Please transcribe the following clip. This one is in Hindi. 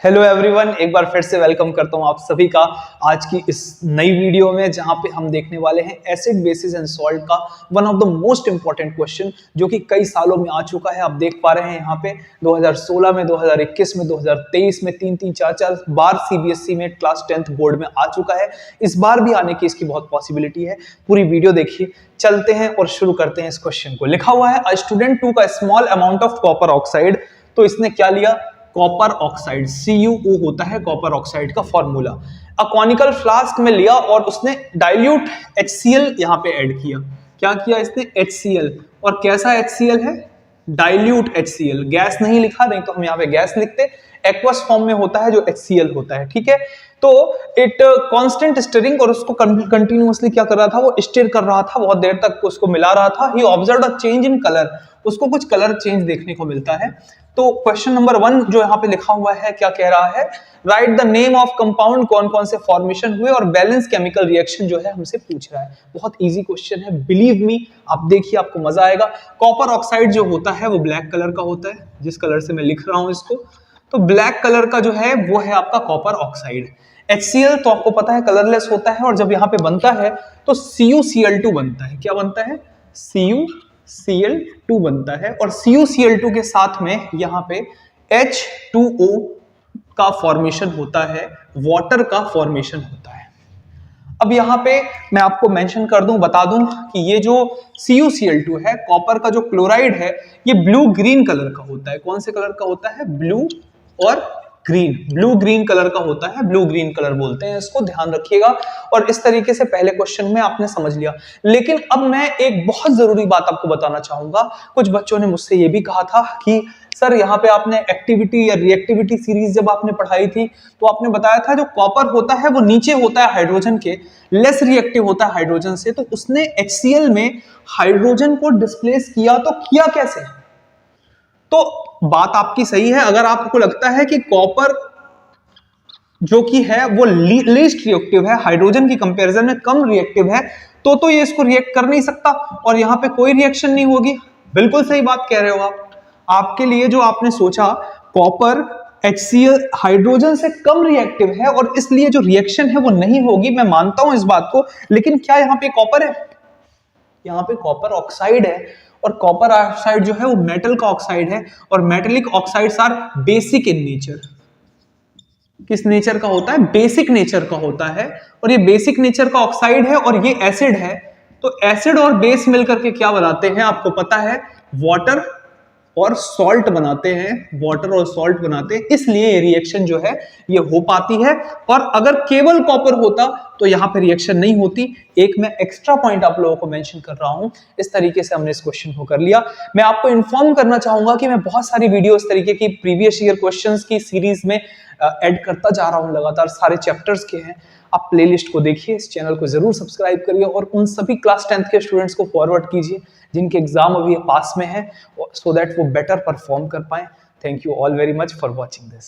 हेलो एवरीवन, एक बार फिर से वेलकम करता हूं आप सभी का आज की इस नई वीडियो में, जहां पे हम देखने वाले हैं एसिड बेसिस एंड सॉल्ट का one of the most important question, जो कि कई सालों में आ चुका है। आप देख पा रहे हैं यहाँ पे 2016 में, 2021 में, 2023 में 3-4 बार सीबीएसई में क्लास 10th बोर्ड में आ चुका है। इस बार भी आने की इसकी बहुत पॉसिबिलिटी है। पूरी वीडियो देखिए। चलते हैं और शुरू करते हैं इस क्वेश्चन को। लिखा हुआ है अ स्टूडेंट टू का small amount of copper oxide. तो इसने क्या लिया? कॉपर ऑक्साइड, CuO होता है कॉपर ऑक्साइड का फॉर्मूला। अ कॉनिकल फ्लास्क में लिया और उसने डाइल्यूट HCl यहां पे ऐड किया। क्या किया इसने? HCl। और कैसा HCl है? Dilute HCl। गैस नहीं लिखा, नहीं तो हम यहाँ पे गैस लिखते। एक्वस फॉर्म में होता है जो HCl होता है, ठीक है। तो इट कांस्टेंट स्टिरिंग, और उसको कंटिन्यूअसली क्या कर रहा था? वो स्टिर कर रहा था, बहुत देर तक उसको मिला रहा था। He observed a change in colour, उसको कुछ कलर चेंज देखने को मिलता है। तो क्वेश्चन नंबर 1 जो यहाँ पे लिखा हुआ है, क्या कह रहा है? Right the name of compound, कौन कौन से फॉर्मेशन हुए और बैलेंस केमिकल रिएक्शन जो है हमसे पूछ रहा है। बहुत इजी क्वेश्चन है, बिलीव मी। आप देखिए, आपको मजा आएगा। कॉपर ऑक्साइड जो होता है वो ब्लैक कलर का होता है, जिस कलर से मैं लिख रहा हूं इसको। तो ब्लैक कलर का जो है वो है आपका कॉपर ऑक्साइड। HCl तो आपको पता है कलरलेस होता है, और जब यहाँ पे बनता है तो CuCl2 बनता है। क्या बनता है? CuCl2 बनता है, और CuCl2 के साथ में यहाँ पे H2O का फॉर्मेशन होता है, वाटर का फॉर्मेशन होता है। अब यहाँ पे मैं आपको मेंशन कर दूं, बता दूं कि ये जो CuCl2 है, कॉपर का जो क्लोराइड है, ये ब्लू ग्रीन कलर का होता है। कौन से कलर का होता है? ब्लू और ग्रीन। ब्लू ग्रीन कलर का होता है, ब्लू ग्रीन कलर बोलते हैं इसको, ध्यान रखिएगा। और इस तरीके से पहले क्वेश्चन में आपने समझ लिया। लेकिन अब मैं एक बहुत जरूरी बात आपको बताना चाहूंगा। कुछ बच्चों ने मुझसे ये भी कहा था कि सर, यहाँ पे आपने एक्टिविटी या रिएक्टिविटी सीरीज जब आपने पढ़ाई थी तो आपने बताया था जो कॉपर होता है वो नीचे होता है हाइड्रोजन के, लेस रिएक्टिव होता है हाइड्रोजन से। तो उसने HCl में हाइड्रोजन को डिस्प्लेस किया, तो किया कैसे? तो बात आपकी सही है। अगर आपको लगता है कि कॉपर जो कि है वो लीस्ट रिएक्टिव है, हाइड्रोजन की कंपैरिजन में कम रिएक्टिव है, तो ये इसको रिएक्ट कर नहीं सकता और यहां पे कोई रिएक्शन नहीं होगी। बिल्कुल सही बात कह रहे हो आप। आपके लिए जो आपने सोचा कॉपर HCl हाइड्रोजन से कम रिएक्टिव है और इसलिए जो रिएक्शन है वो नहीं होगी, मैं मानता हूं इस बात को। लेकिन क्या यहाँ पे कॉपर है? यहाँ पे कॉपर ऑक्साइड है, और कॉपर ऑक्साइड जो है वो मेटल का ऑक्साइड है, और metallic oxides are basic in nature. किस नेचर का होता है? बेसिक नेचर का होता है। और ये बेसिक नेचर का ऑक्साइड है और ये एसिड है। तो एसिड और बेस मिलकर के क्या बनाते हैं आपको पता है? वाटर और सॉल्ट बनाते हैं। वाटर और सॉल्ट बनाते हैं, इसलिए ये रिएक्शन जो है ये हो पाती है। और अगर केवल कॉपर होता तो यहां पे रिएक्शन नहीं होती। एक मैं एक्स्ट्रा पॉइंट आप लोगों को मेंशन कर रहा हूं। इस तरीके से हमने इस क्वेश्चन को कर लिया। मैं आपको इन्फॉर्म करना चाहूंगा कि मैं बहुत सारी वीडियो इस तरीके की प्रीवियस ईयर क्वेश्चंस की सीरीज में ऐड करता जा रहा हूं लगातार। सारे चैप्टर्स के हैं। आप प्लेलिस्ट को देखिए, इस चैनल को जरूर सब्सक्राइब करिए और उन सभी क्लास 10th के स्टूडेंट्स को फॉरवर्ड कीजिए जिनके एग्जाम अभी पास में है, सो दैट वो बेटर परफॉर्म कर पाए। Thank you all very much for watching this.